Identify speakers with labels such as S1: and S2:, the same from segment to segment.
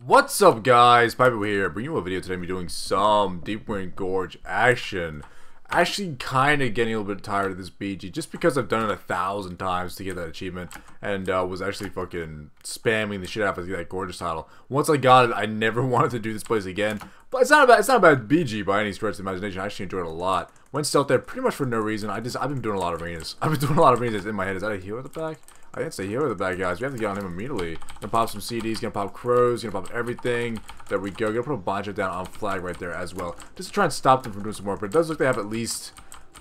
S1: What's up, guys? Pypo here, bringing you a video today. I'm doing some Deep Wind Gorge action. Actually, kind of getting a little bit tired of this BG, just because I've done it 1,000 times to get that achievement, and was actually fucking spamming the shit out of that gorgeous title. Once I got it, I never wanted to do this place again. But it's not a bad BG by any stretch of the imagination. I actually enjoyed it a lot. Went stealth there pretty much for no reason. I've been doing a lot of arenas. I've been doing a lot of arenas in my head. Is that a heal at the back? I didn't say hero the bad guys. We have to get on him immediately. Gonna pop some CDs, gonna pop crows, gonna pop everything. There we go. Gonna put a bunch of down on flag right there as well. Just to try and stop them from doing some more. But it does look like they have at least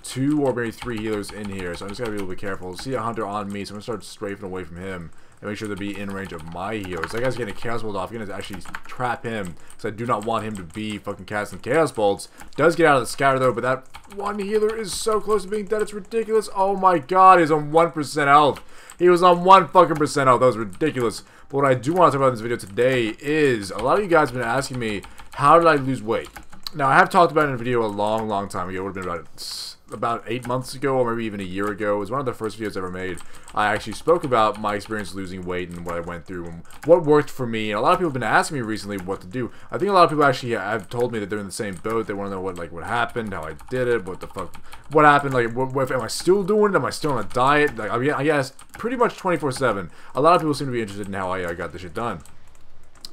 S1: 2 or maybe 3 healers in here. So I'm just gotta be a little bit careful. See a hunter on me, so I'm gonna start strafing away from him. And make sure to be in range of my healers. That guy's getting a chaos bolt off. I'm gonna actually trap him. Because I do not want him to be fucking casting chaos bolts. Does get out of the scatter though, but that one healer is so close to being dead, it's ridiculous. Oh my god, he's on 1% health. He was on 1 fucking percent health. That was ridiculous. But what I do want to talk about in this video today is a lot of you guys have been asking me, how did I lose weight? Now, I have talked about it in a video a long time ago. It would have been about 8 months ago, or maybe even a year ago. It was one of the first videos I ever made. I actually spoke about my experience losing weight and what I went through and what worked for me. And a lot of people have been asking me recently what to do. I think a lot of people actually have told me that they're in the same boat. They want to know what happened, how I did it, what the fuck, what happened, like, what am I still doing it? Am I still on a diet? Like, I mean, I guess pretty much 24/7. A lot of people seem to be interested in how I got this shit done.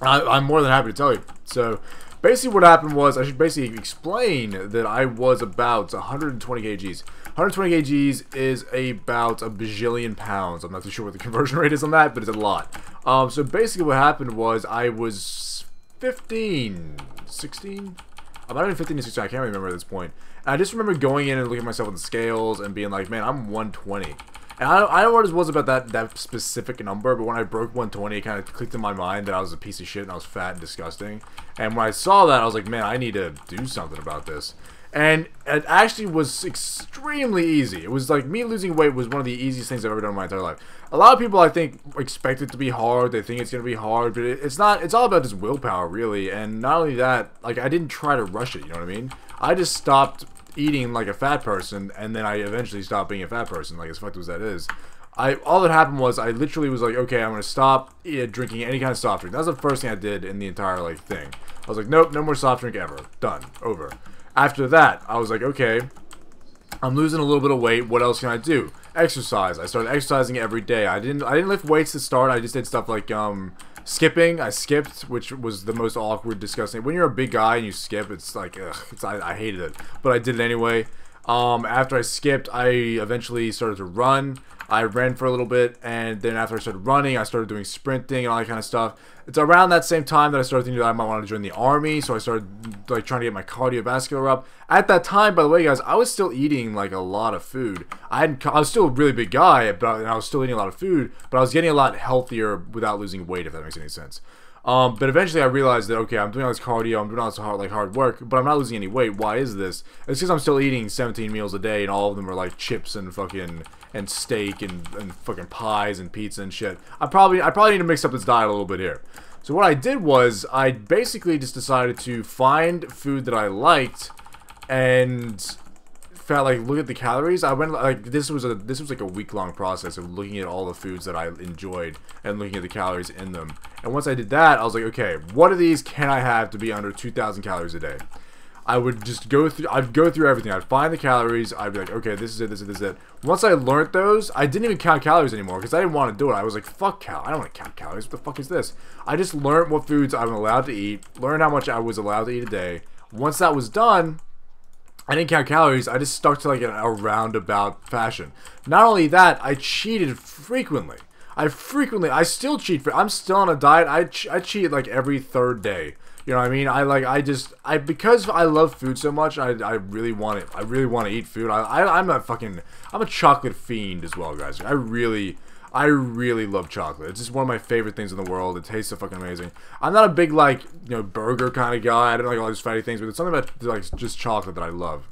S1: I'm more than happy to tell you. So, basically what happened was, I should basically explain that I was about 120 kgs. 120 kgs is about a bajillion pounds. I'm not too sure what the conversion rate is on that, but it's a lot. So basically what happened was I was 15, 16? I'm not even 15 to 16, I can't remember at this point. And I just remember going in and looking at myself on the scales and being like, man, I'm 120. And I don't know what it was about that specific number, but when I broke 120, it kind of clicked in my mind that I was a piece of shit and I was fat and disgusting. And when I saw that, I was like, man, I need to do something about this. And it actually was extremely easy. It was like me losing weight was one of the easiest things I've ever done in my entire life. A lot of people, I think, expect it to be hard. They think it's going to be hard, but it's not. It's all about just willpower, really. And not only that, like, I didn't try to rush it, you know what I mean? I just stopped eating like a fat person, and then I eventually stopped being a fat person, like as fucked as that is. All that happened was I literally was like, okay, I'm gonna stop drinking any kind of soft drink. That was the first thing I did in the entire like thing. I was like, nope, no more soft drink ever. Done. Over. After that, I was like, okay, I'm losing a little bit of weight. What else can I do? Exercise. I started exercising every day. I didn't lift weights to start. I just did stuff like skipping. I skipped, which was the most awkward, disgusting. When you're a big guy and you skip, it's like, ugh, I hated it. But I did it anyway. After I skipped, I eventually started to run. I ran for a little bit, and then after I started running, I started doing sprinting and all that kind of stuff. It's around that same time that I started thinking that I might want to join the army, so I started like trying to get my cardiovascular up. At that time, by the way, guys, I was still eating like a lot of food. I was still a really big guy, but I was still eating a lot of food, but I was getting a lot healthier without losing weight, if that makes any sense. But eventually I realized that, okay, I'm doing all this cardio, I'm doing all this hard work, but I'm not losing any weight. Why is this? It's because I'm still eating 17 meals a day, and all of them are like chips and fucking and steak and fucking pies and pizza and shit. I probably need to mix up this diet a little bit here. So what I did was I basically just decided to find food that I liked and felt like look at the calories. I went like this was like a week-long process of looking at all the foods that I enjoyed and looking at the calories in them. And once I did that, I was like, okay, what of these can I have to be under 2,000 calories a day? I would just go through. I'd go through everything. I'd find the calories. I'd be like, okay, this is it, this is it, this is it. Once I learned those, I didn't even count calories anymore because I didn't want to do it. I was like, fuck I don't want to count calories. What the fuck is this? I just learned what foods I'm allowed to eat. Learned how much I was allowed to eat a day. Once that was done, I didn't count calories. I just stuck to like a roundabout fashion. Not only that, I cheated frequently. I still cheat. I'm still on a diet. I cheat like every 3rd day. You know what I mean? Because I love food so much, I really want it. I really want to eat food. I'm a chocolate fiend as well, guys. I really love chocolate. It's just one of my favorite things in the world. It tastes so fucking amazing. I'm not a big, like, you know, burger kind of guy. I don't like all these fatty things, but it's something about, like, just chocolate that I love.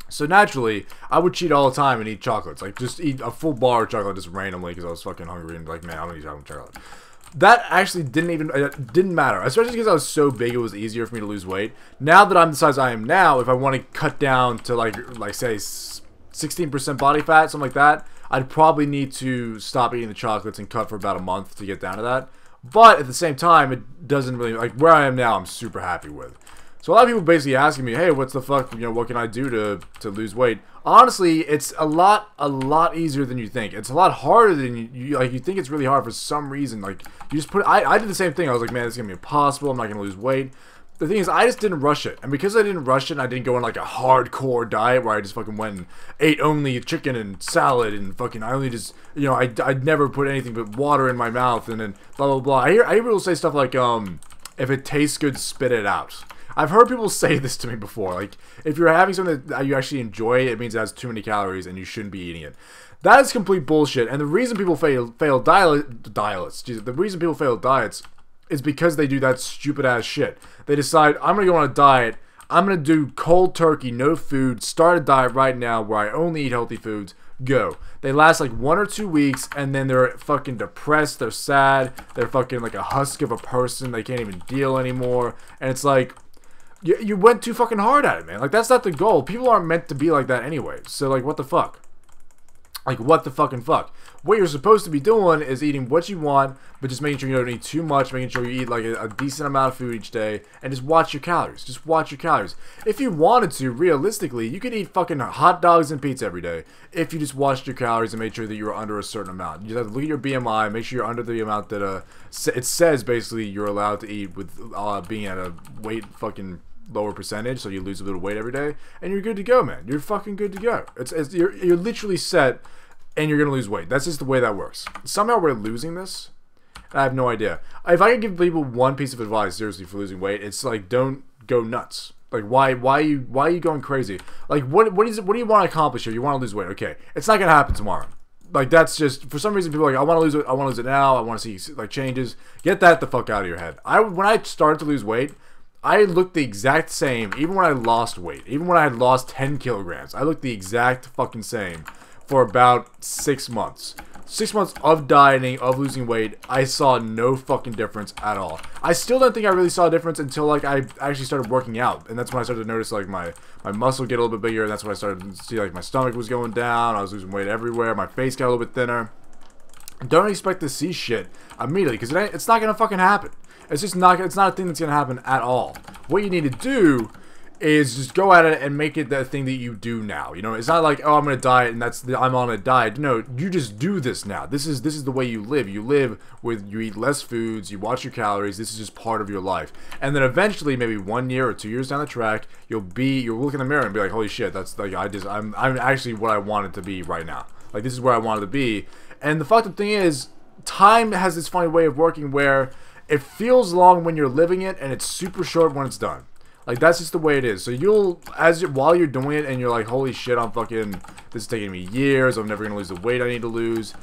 S1: So naturally, I would cheat all the time and eat chocolates. Like, just eat a full bar of chocolate just randomly because I was fucking hungry and like, man, I'm gonna eat chocolate. That actually didn't matter, especially because I was so big. It was easier for me to lose weight. Now that I'm the size I am now, if I want to cut down to like say 16% body fat, something like that, I'd probably need to stop eating the chocolates and cut for about a month to get down to that. But at the same time, it doesn't really, like, where I am now, I'm super happy with. So a lot of people basically asking me, hey, what's the fuck, you know, what can I do to lose weight? Honestly, it's a lot easier than you think. It's a lot harder than you think it's really hard for some reason. Like, you just put, I did the same thing. I was like, man, it's gonna be impossible. I'm not gonna lose weight. The thing is, I just didn't rush it. And because I didn't rush it, and I didn't go on like a hardcore diet where I just fucking went and ate only chicken and salad and fucking, I only just, you know, I'd never put anything but water in my mouth and then blah, blah, blah. I hear people say stuff like, if it tastes good, spit it out. I've heard people say this to me before. Like, if you're having something that you actually enjoy, it means it has too many calories and you shouldn't be eating it. That is complete bullshit. And the reason people fail diets is because they do that stupid ass shit. They decide, I'm gonna go on a diet, I'm gonna do cold turkey, no food, start a diet right now where I only eat healthy foods, go. They last like 1 or 2 weeks and then they're fucking depressed, they're sad, they're fucking like a husk of a person, they can't even deal anymore, and it's like, you went too fucking hard at it, man. Like, that's not the goal. People aren't meant to be like that anyway, so like, what the fuck? Like, what the fucking fuck? What you're supposed to be doing is eating what you want, but just making sure you don't eat too much, making sure you eat like a decent amount of food each day, and just watch your calories. Just watch your calories. If you wanted to, realistically, you could eat fucking hot dogs and pizza every day if you just watched your calories and made sure that you were under a certain amount. You just have to look at your BMI, make sure you're under the amount that it says basically you're allowed to eat with being at a weight fucking lower percentage, so you lose a little weight every day, and you're good to go, man. You're fucking good to go. You're literally set, and you're gonna lose weight. That's just the way that works. Somehow we're losing this. I have no idea. If I could give people one piece of advice, seriously, for losing weight, it's like, don't go nuts. Like, why are you going crazy? Like, what do you want to accomplish here? You want to lose weight, okay? It's not gonna happen tomorrow. Like, that's just, for some reason, people are like, I want to lose it. I want to lose it now. I want to see like changes. Get that the fuck out of your head. When I started to lose weight, I looked the exact same, even when I lost weight. Even when I had lost 10 kilograms. I looked the exact fucking same for about 6 months. 6 months of dieting, of losing weight, I saw no fucking difference at all. I still don't think I really saw a difference until like I actually started working out. And that's when I started to notice like my muscle get a little bit bigger. And that's when I started to see like my stomach was going down. I was losing weight everywhere. My face got a little bit thinner. Don't expect to see shit immediately, because it's not going to fucking happen. It's just not, it's not a thing that's going to happen at all. What you need to do is just go at it and make it the thing that you do now. You know, it's not like, oh, I'm going to diet and I'm on a diet. No, you just do this now. This is the way you live. You live with, you eat less foods, you watch your calories. This is just part of your life. And then eventually, maybe 1 year or 2 years down the track, you'll look in the mirror and be like, holy shit, that's like, I'm actually what I wanted to be right now. Like, this is where I wanted to be. And the fucked up thing is, time has this funny way of working where it feels long when you're living it, and it's super short when it's done. Like, that's just the way it is. So while you're doing it, and you're like, holy shit, this is taking me years, I'm never gonna lose the weight I need to lose.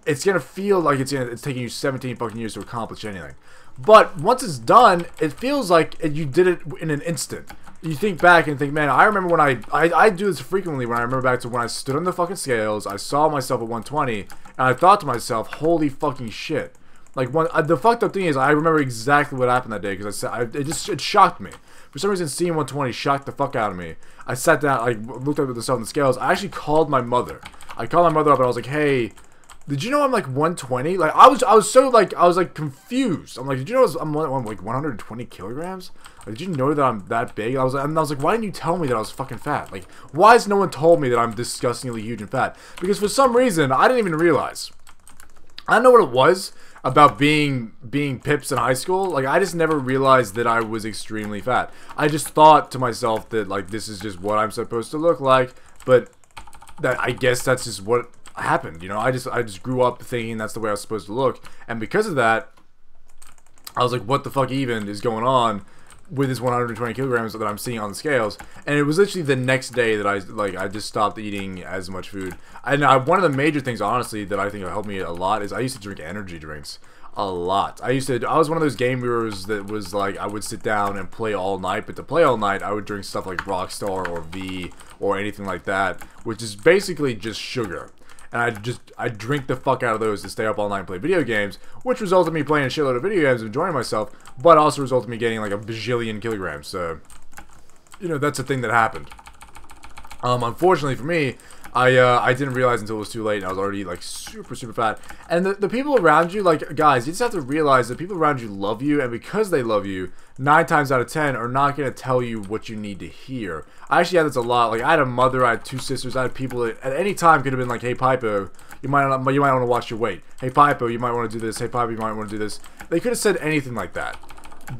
S1: It's gonna feel like it's taking you 17 fucking years to accomplish anything. But once it's done, it feels like you did it in an instant. You think back and think, man, I remember when I do this frequently when I remember back to when I stood on the fucking scales, I saw myself at 120, and I thought to myself, holy fucking shit. Like, the fucked up thing is, I remember exactly what happened that day, because it shocked me. For some reason, seeing 120 shocked the fuck out of me. I sat down, I looked up at myself on the scales. I actually called my mother. I called my mother up and I was like, hey, did you know I'm like 120? Like, I was so like, I was like confused. I'm like, did you know I'm like 120 kilograms? Like, did you know that I'm that big? I was like, why didn't you tell me that I was fucking fat? Like, why has no one told me that I'm disgustingly huge and fat? Because for some reason, I didn't even realize. I don't know what it was about being pips in high school. Like, I just never realized that I was extremely fat. I just thought to myself that, like, this is just what I'm supposed to look like, but that, I guess that's just what happened, you know. I just grew up thinking that's the way I was supposed to look, and because of that, I was like, what the fuck even is going on with this 120 kilograms that I'm seeing on the scales? And it was literally the next day that I just stopped eating as much food. And one of the major things, honestly, that I think helped me a lot is I used to drink energy drinks a lot. I was one of those gamers that was like, I would sit down and play all night, but to play all night, I would drink stuff like Rockstar or V or anything like that, which is basically just sugar. And I drink the fuck out of those to stay up all night and play video games, which resulted in me playing a shitload of video games and enjoying myself, but also resulted in me gaining like a bajillion kilograms. So, you know, that's a thing that happened. Unfortunately for me, I didn't realize until it was too late, and I was already like super fat. And the people around you, like guys, you just have to realize that people around you love you, and because they love you, 9 times out of 10 are not gonna tell you what you need to hear. I actually had this a lot. Like I had a mother, I had 2 sisters, I had people that at any time could have been like, "Hey Pypo, you might want to watch your weight. Hey Pypo, you might want to do this. Hey Pypo, you might want to do this." They could have said anything like that,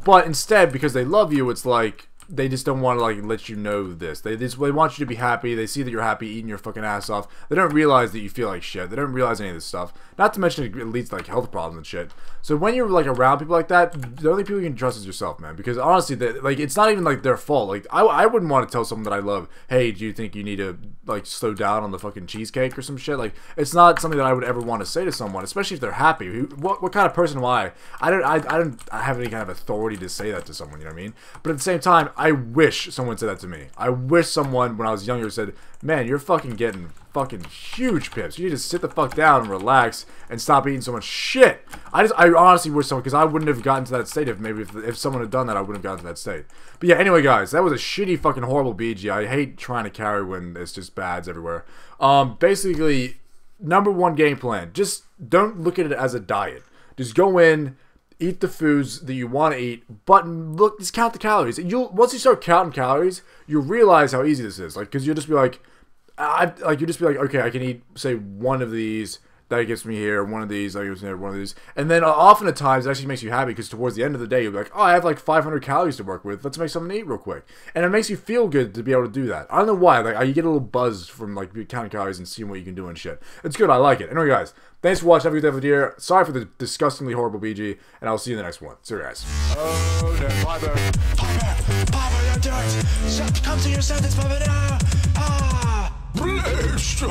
S1: but instead, because they love you, it's like they just don't want to like let you know this. They want you to be happy. They see that you're happy, eating your fucking ass off. They don't realize that you feel like shit. They don't realize any of this stuff. Not to mention it leads to like health problems and shit. So when you're like around people like that, the only people you can trust is yourself, man. Because honestly, like it's not even like their fault. Like I wouldn't want to tell someone that I love, "Hey, do you think you need to like slow down on the fucking cheesecake or some shit?" Like it's not something that I would ever want to say to someone, especially if they're happy. What kind of person am I? I don't have any kind of authority to say that to someone. You know what I mean? But at the same time, I wish someone said that to me. I wish someone when I was younger said, "Man, you're fucking getting fucking huge pips. You need to sit the fuck down and relax and stop eating so much shit." I honestly wish someone, because I wouldn't have gotten to that state if someone had done that. I wouldn't have gotten to that state. But yeah, anyway, guys, that was a shitty fucking horrible BG. I hate trying to carry when it's just bads everywhere. Basically, #1 game plan: just don't look at it as a diet. Just go in, eat the foods that you want to eat, but look, just count the calories. Once you start counting calories, you'll realize how easy this is. Like, because you'll just be like, okay, I can eat, say, 1 of these. That gets me here. 1 of these. That gets me here. 1 of these. And then often at times, it actually makes you happy because towards the end of the day, you'll be like, "Oh, I have like 500 calories to work with. Let's make something to eat real quick." And it makes you feel good to be able to do that. I don't know why. Like, you get a little buzz from like counting calories and seeing what you can do and shit. It's good. I like it. Anyway, guys, thanks for watching. Have a good day video. Sorry for the disgustingly horrible BG, and I'll see you in the next one. See you guys.
S2: Oh, no, Pypo, don't do it. Come to your senses, Pypo, now. Ah! Bless